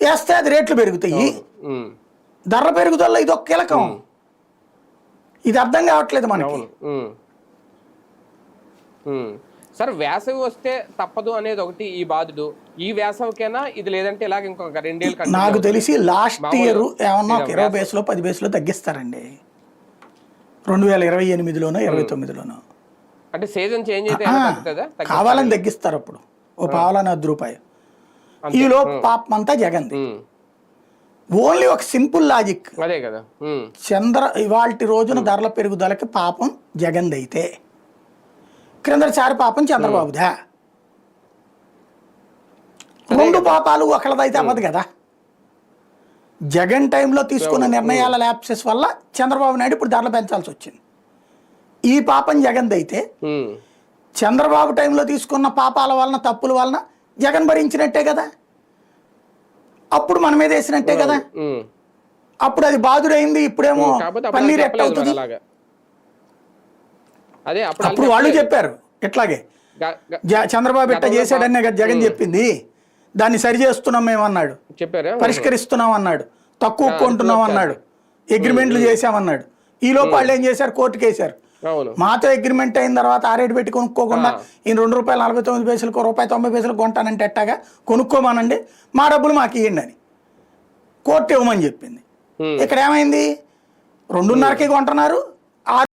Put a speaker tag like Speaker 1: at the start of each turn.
Speaker 1: వేస్తే అది రేట్లు పెరుగుతాయి. ధరల పెరుగుదల ఇది ఒక కీలకం. ఇది అర్థం కావట్లేదు మనకి.
Speaker 2: సార్ వేసవి వస్తే తప్పదు అనేది ఒకటి ఈ బాధుడు. ఈ వేసవికైనా ఇది లేదంటే ఇలాగ ఇంకొక 2 ఏళ్ళు
Speaker 1: నాకు తెలిసి లాస్ట్ ఇయర్ ఏమన్నా ఒక 20 బేస్లో 10 బేస్లో తగ్గిస్తారండి 2028లోనో 29లోనో.
Speaker 2: అంటే సీజన్ చేంజ్ అయితే
Speaker 1: కావాలని తగ్గిస్తారు అప్పుడు ఓ పావలాన రూపాయి. ఈలో పాపం అంతా జగన్ది. ఓన్లీ ఒక సింపుల్ లాజిక్.
Speaker 2: అదే కదా,
Speaker 1: ఇవాల్టి రోజున ధరల పెరుగుదలకి పాపం జగన్ది అయితే క్రిందసారి పాపం చంద్రబాబుదా. రెండు పాపాలు ఒకళ్ళదైతే అవ్వదు కదా. జగన్ టైంలో తీసుకున్న నిర్ణయాల ల్యాప్సెస్ వల్ల చంద్రబాబు నాయుడు ఇప్పుడు ధరలు పెంచాల్సి వచ్చింది. ఈ పాపం జగన్ది అయితే చంద్రబాబు టైంలో తీసుకున్న పాపాల వలన తప్పుల వలన జగన్ భరించినట్టే కదా. అప్పుడు మన మీద వేసినట్టే కదా. అప్పుడు అది బాధుడైంది, ఇప్పుడేమో పన్నీర్ ఎట్ అవుతుంది. అప్పుడు వాళ్ళు చెప్పారు ఇట్లాగే చంద్రబాబు ఎట్ట చేశాడనే కదా జగన్ చెప్పింది. దాన్ని సరి చేస్తున్నాం మేమన్నాడు, పరిష్కరిస్తున్నాం అన్నాడు, తక్కువ కొంటున్నాం అన్నాడు, అగ్రిమెంట్లు చేసామన్నాడు. ఈ లోపు వాళ్ళు ఏం చేశారు, కోర్టుకు వేశారు. మాతో అగ్రిమెంట్ అయిన తర్వాత ఆ రేటు పెట్టి కొనుక్కోకుండా ఈయన ₹2.49 ₹1.90 కొంటానంటే ఎట్టాగా కొనుక్కోమానండి, మా డబ్బులు మాకు ఇవ్వండి అని కోర్టు ఇవ్వమని చెప్పింది. ఇక్కడ ఏమైంది, 2.5కి కొంటున్నారు.